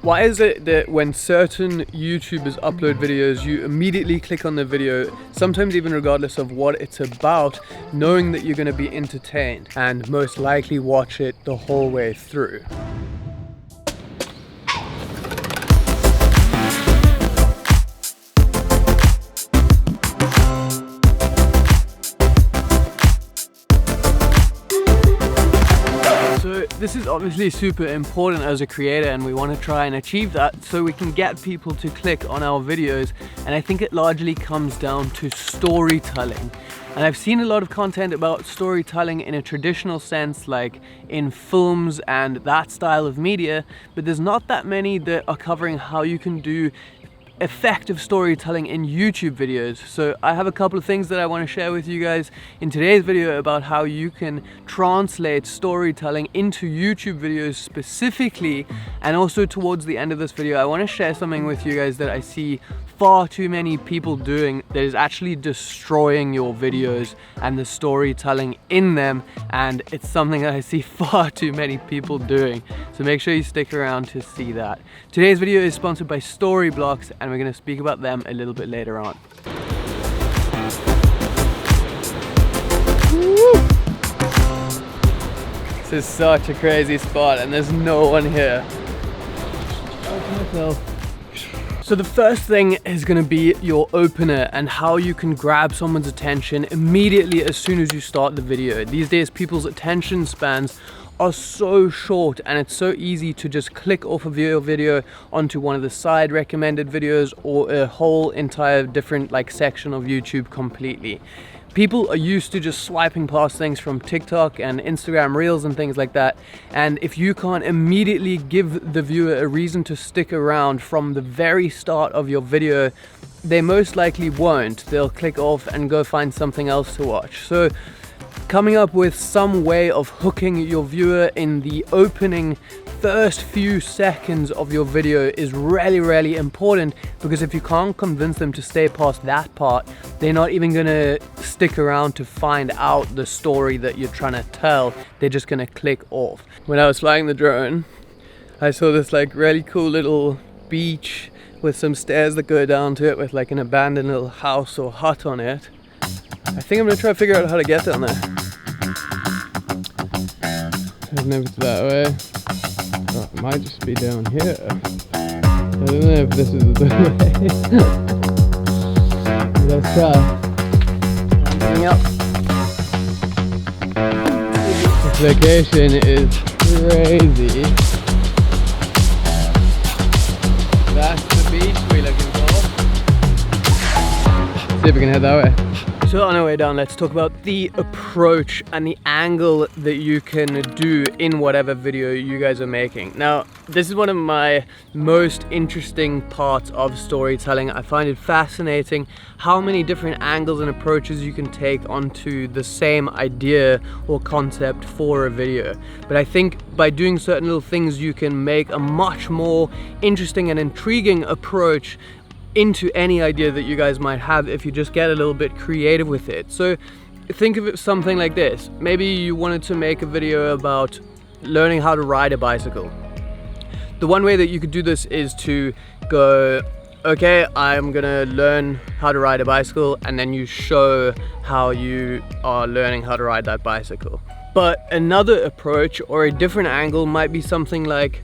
Why is it that when certain YouTubers upload videos, you immediately click on the video, sometimes even regardless of what it's about, knowing that you're going to be entertained and most likely watch it the whole way through? So this is obviously super important as a creator, and we want to try and achieve that so we can get people to click on our videos, and I think it largely comes down to storytelling. And I've seen a lot of content about storytelling in a traditional sense, like in films and that style of media, but there's not that many that are covering how you can do effective storytelling in YouTube videos. So I have a couple of things that I want to share with you guys in today's video about how you can translate storytelling into YouTube videos specifically. And also towards the end of this video, I want to share something with you guys that I see far too many people doing that is actually destroying your videos and the storytelling in them, and it's something that I see far too many people doing. So make sure you stick around to see that. Today's video is sponsored by Storyblocks, and we're going to speak about them a little bit later on. Woo! This is such a crazy spot and there's no one here. So the first thing is going to be your opener and how you can grab someone's attention immediately as soon as you start the video. These days people's attention spans are so short, and it's so easy to just click off of your video onto one of the side recommended videos or a whole entire different section of YouTube completely. People are used to just swiping past things from TikTok and Instagram Reels and things like that, and if you can't immediately give the viewer a reason to stick around from the very start of your video, they most likely won't. They'll click off and go find something else to watch. So coming up with some way of hooking your viewer in the opening first few seconds of your video is really important, because if you can't convince them to stay past that part, they're not even gonna stick around to find out the story that you're trying to tell. They're just gonna click off. When I was flying the drone, I saw this really cool little beach with some stairs that go down to it with an abandoned little house or hut on it. I think I'm gonna try to figure out how to get down there. I don't know if it's that way. Oh, it might just be down here. I don't know if this is the way. Let's try. Coming up. This location is crazy. That's the beach we're looking for. See if we can head that way. So on our way down, let's talk about the approach and the angle that you can do in whatever video you guys are making. Now, this is one of my most interesting parts of storytelling. I find it fascinating how many different angles and approaches you can take onto the same idea or concept for a video. But I think by doing certain little things, you can make a much more interesting and intriguing approach into any idea that you guys might have if you just get a little bit creative with it. So think of it something like this. Maybe you wanted to make a video about learning how to ride a bicycle. The one way that you could do this is to go, okay, I'm gonna learn how to ride a bicycle, and then you show how you are learning how to ride that bicycle. But another approach or a different angle might be something like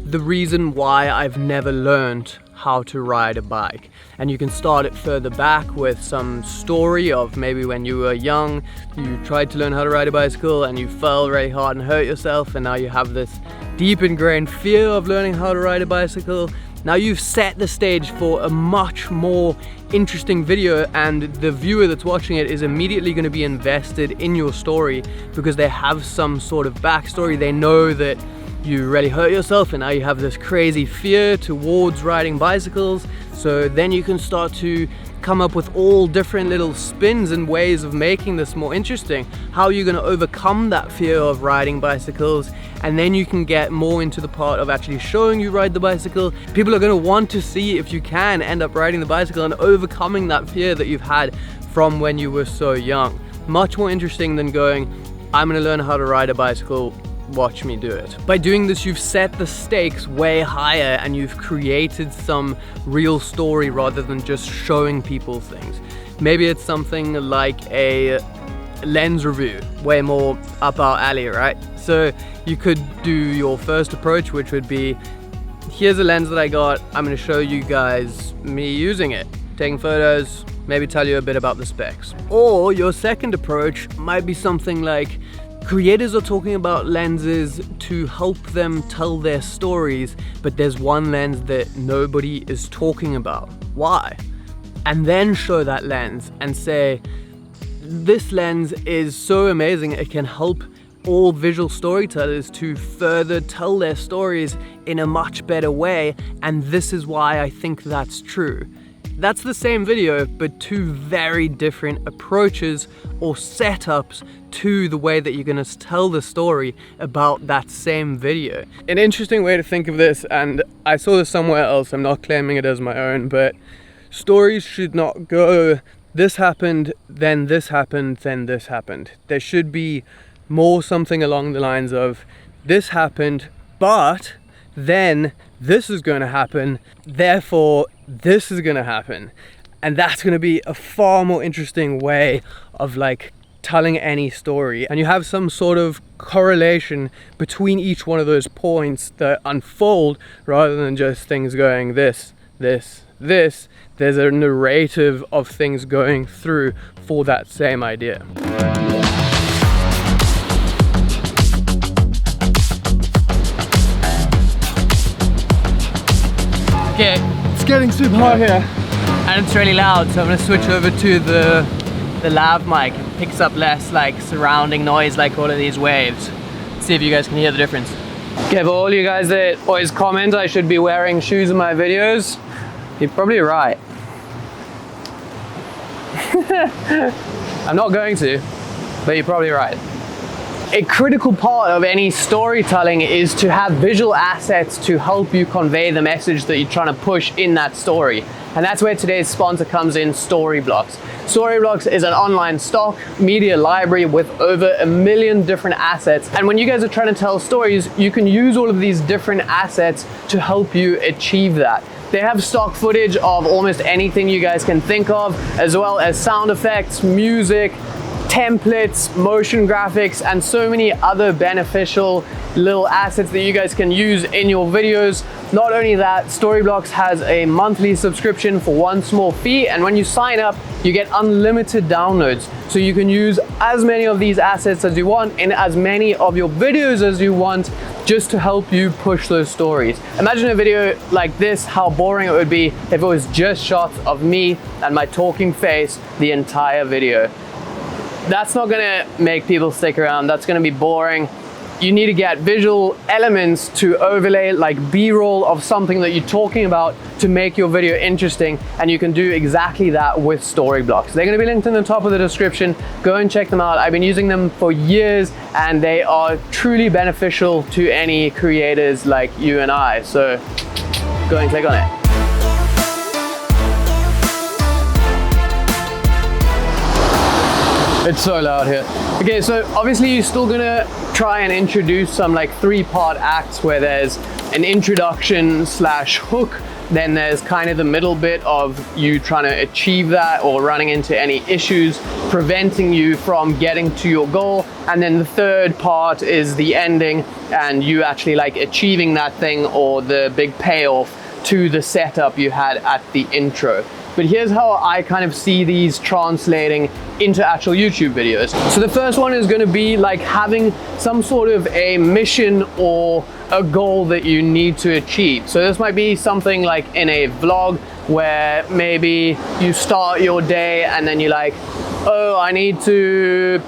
the reason why I've never learned how to ride a bike, and you can start it further back with some story of maybe when you were young, you tried to learn how to ride a bicycle and you fell very hard and hurt yourself, and now you have this deep ingrained fear of learning how to ride a bicycle. Now you've set the stage for a much more interesting video, and the viewer that's watching it is immediately going to be invested in your story because they have some sort of backstory. They know that you really hurt yourself and now you have this crazy fear towards riding bicycles. So then you can start to come up with all different little spins and ways of making this more interesting. How are you going to overcome that fear of riding bicycles? And then you can get more into the part of actually showing you ride the bicycle. People are going to want to see if you can end up riding the bicycle and overcoming that fear that you've had from when you were so young. Much more interesting than going, I'm going to learn how to ride a bicycle watch me do it. By doing this, you've set the stakes way higher and you've created some real story rather than just showing people things. Maybe it's something like a lens review, way more up our alley, right? So you could do your first approach, which would be, here's a lens that I got, I'm gonna show you guys me using it, taking photos, maybe tell you a bit about the specs. Or your second approach might be something like, creators are talking about lenses to help them tell their stories, but there's one lens that nobody is talking about. Why? And then show that lens and say, this lens is so amazing, it can help all visual storytellers to further tell their stories in a much better way, and this is why I think that's true. That's the same video, but two very different approaches or setups to the way that you're gonna tell the story about that same video. An interesting way to think of this, and I saw this somewhere else, I'm not claiming it as my own, but stories should not go, this happened, then this happened, then this happened. There should be more something along the lines of, this happened, but then this is going to happen, therefore this is going to happen. And that's going to be a far more interesting way of like telling any story. And you have some sort of correlation between each one of those points that unfold, rather than just things going this, this, this. There's a narrative of things going through for that same idea. Okay, it's getting super hot here and it's really loud, so I'm gonna switch over to the lav mic. It picks up less like surrounding noise like all of these waves. See if you guys can hear the difference. Okay, for all you guys that always comment I should be wearing shoes in my videos, you're probably right. I'm not going to, but you're probably right. A critical part of any storytelling is to have visual assets to help you convey the message that you're trying to push in that story. And that's where today's sponsor comes in, Storyblocks. Storyblocks is an online stock media library with over 1 million different assets. And when you guys are trying to tell stories, you can use all of these different assets to help you achieve that. They have stock footage of almost anything you guys can think of, as well as sound effects, music, templates, motion graphics, and so many other beneficial little assets that you guys can use in your videos. Not only that, Storyblocks has a monthly subscription for one small fee, and when you sign up, you get unlimited downloads. So you can use as many of these assets as you want in as many of your videos as you want, just to help you push those stories. Imagine a video like this, how boring it would be if it was just shots of me and my talking face the entire video. That's not gonna make people stick around, that's gonna be boring. You need to get visual elements to overlay, like B-roll of something that you're talking about, to make your video interesting, and you can do exactly that with Storyblocks. They're gonna be linked in the top of the description. Go and check them out. I've been using them for years and they are truly beneficial to any creators like you and I. So go and click on it. It's so loud here. Okay, so obviously you're still gonna try and introduce some like 3-part acts where there's an introduction slash hook, then there's kind of the middle bit of you trying to achieve that or running into any issues preventing you from getting to your goal, and then the third part is the ending and you actually like achieving that thing or the big payoff to the setup you had at the intro. But here's how I kind of see these translating into actual YouTube videos. So the first one is gonna be like having some sort of a mission or a goal that you need to achieve. So this might be something like in a vlog where maybe you start your day and then you're like, oh, I need to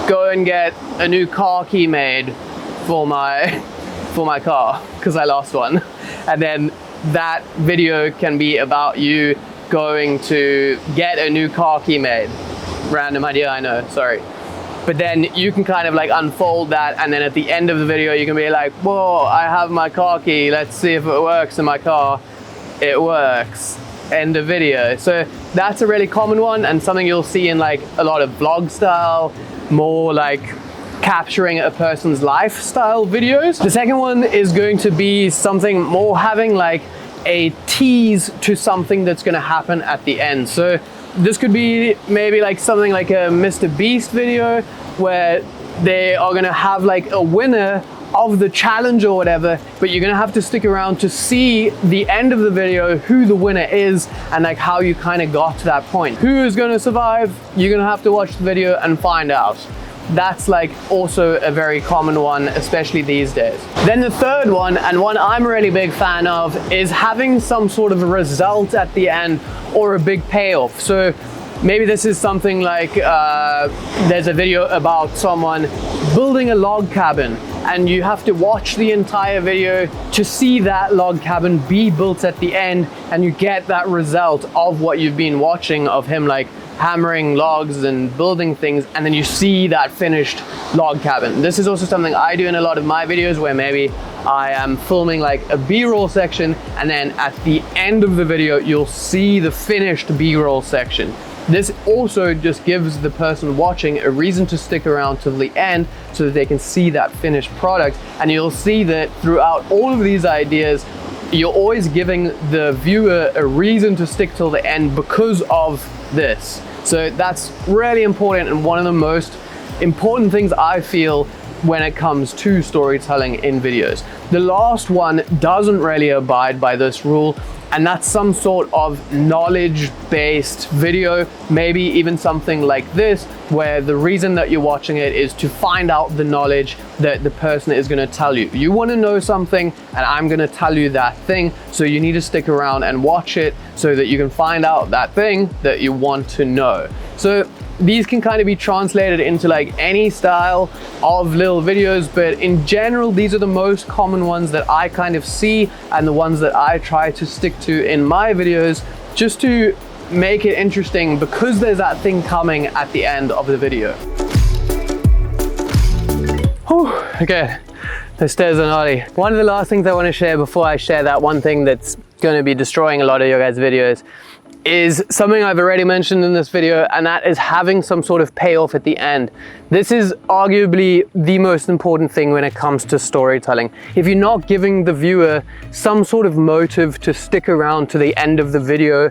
go and get a new car key made for my car because I lost one. And then that video can be about you going to get a new car key made. Random idea, I know, sorry. But then you can kind of like unfold that, and then at the end of the video you can be like, whoa, I have my car key, let's see if it works in my car. It works. End of video. So that's a really common one and something you'll see in like a lot of vlog style, more like capturing a person's lifestyle videos. The second one is going to be something more having like a tease to something that's going to happen at the end. So this could be maybe like something like a Mr. Beast video where they are going to have like a winner of the challenge or whatever, but you're gonna have to stick around to see the end of the video, who the winner is, and like how you kind of got to that point. Who is gonna survive? You're gonna have to watch the video and find out. That's like also a very common one, especially these days. Then the third one, and one I'm a really big fan of, is having some sort of a result at the end or a big payoff. So maybe this is something like there's a video about someone building a log cabin, and you have to watch the entire video to see that log cabin be built at the end, and you get that result of what you've been watching of him like hammering logs and building things, and then you see that finished log cabin. This is also something I do in a lot of my videos, where maybe I am filming like a B-roll section, and then at the end of the video you'll see the finished B-roll section. This also just gives the person watching a reason to stick around till the end so that they can see that finished product. And you'll see that throughout all of these ideas, you're always giving the viewer a reason to stick till the end because of this. So that's really important, and one of the most important things I feel when it comes to storytelling in videos. The last one doesn't really abide by this rule, and that's some sort of knowledge-based video, maybe even something like this, where the reason that you're watching it is to find out the knowledge that the person is gonna tell you. You wanna know something, and I'm gonna tell you that thing, so you need to stick around and watch it so that you can find out that thing that you want to know. So these can kind of be translated into like any style of little videos, but in general, these are the most common ones that I kind of see, and the ones that I try to stick to in my videos, just to make it interesting, because there's that thing coming at the end of the video. Whew, okay, the stairs are naughty. One of the last things I want to share before I share that one thing that's going to be destroying a lot of your guys' videos is something I've already mentioned in this video, and that is having some sort of payoff at the end. This is arguably the most important thing when it comes to storytelling. If you're not giving the viewer some sort of motive to stick around to the end of the video,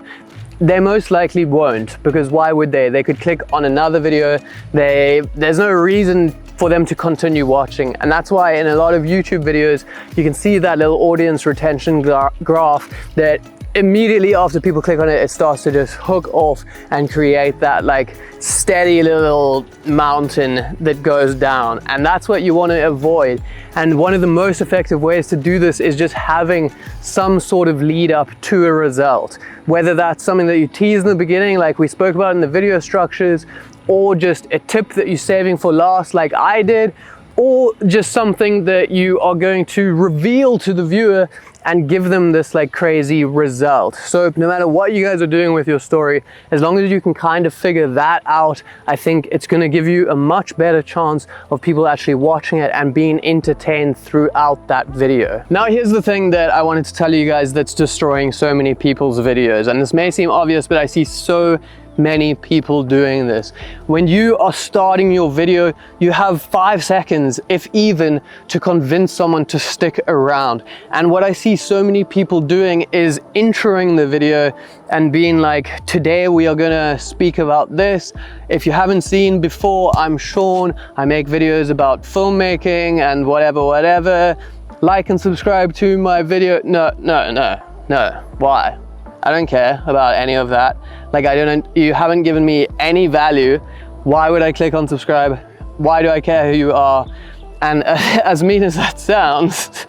they most likely won't, because why would they? They could click on another video. There's no reason for them to continue watching. And that's why in a lot of YouTube videos, you can see that little audience retention graph that immediately after people click on it, it starts to just hook off and create that like steady little mountain that goes down. And that's what you want to avoid. And one of the most effective ways to do this is just having some sort of lead up to a result. Whether that's something that you tease in the beginning, like we spoke about in the video structures, or just a tip that you're saving for last, like I did, or just something that you are going to reveal to the viewer and give them this like crazy result. So no matter what you guys are doing with your story, as long as you can kind of figure that out, I think it's going to give you a much better chance of people actually watching it and being entertained throughout that video. Now here's the thing that I wanted to tell you guys that's destroying so many people's videos, and this may seem obvious, but I see so many people doing this. When you are starting your video, you have 5 seconds, if even, to convince someone to stick around. And what I see so many people doing is introing the video and being like, today we are gonna speak about this. If you haven't seen before, I'm Sean. I make videos about filmmaking and whatever. Like and subscribe to my video. No. Why? I don't care about any of that. Like, you haven't given me any value. Why would I click on subscribe? Why do I care who you are? And as mean as that sounds,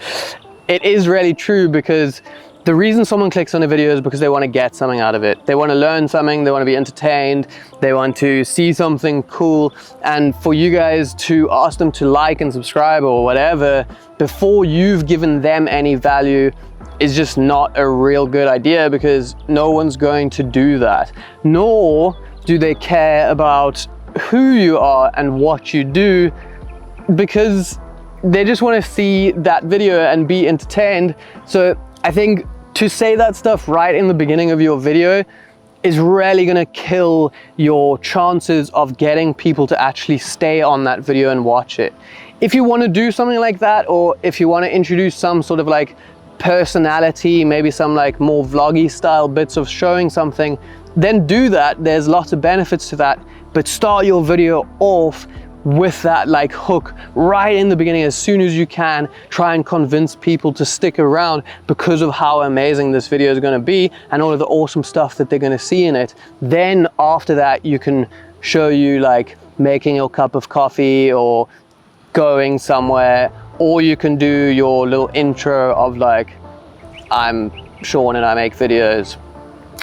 it is really true, because the reason someone clicks on a video is because they want to get something out of it. They want to learn something, they want to be entertained, they want to see something cool. And for you guys to ask them to like and subscribe or whatever before you've given them any value is just not a real good idea, because no one's going to do that. Nor do they care about who you are and what you do, because they just want to see that video and be entertained. So I think to say that stuff right in the beginning of your video is really gonna kill your chances of getting people to actually stay on that video and watch it. If you want to do something like that, or if you want to introduce some sort of like personality, maybe some like more vloggy style bits of showing something, then do that. There's lots of benefits to that, but start your video off with that like hook right in the beginning. As soon as you can, try and convince people to stick around because of how amazing this video is going to be and all of the awesome stuff that they're going to see in it. Then after that, you can show you like making your cup of coffee or going somewhere, or you can do your little intro of like, I'm Sean and I make videos,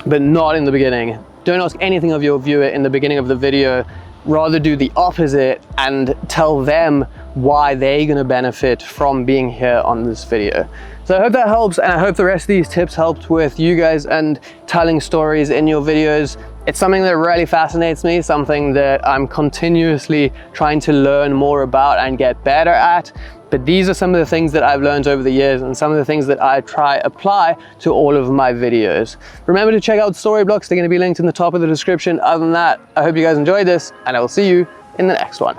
but not in the beginning. Don't ask anything of your viewer in the beginning of the video. Rather do the opposite and tell them why they're gonna benefit from being here on this video. So I hope that helps, and I hope the rest of these tips helped with you guys and telling stories in your videos. It's something that really fascinates me, something that I'm continuously trying to learn more about and get better at. But these are some of the things that I've learned over the years and some of the things that I apply to all of my videos. Remember to check out story blocks. They're going to be linked in the top of the description. Other than that, I hope you guys enjoyed this, and I will see you in the next one.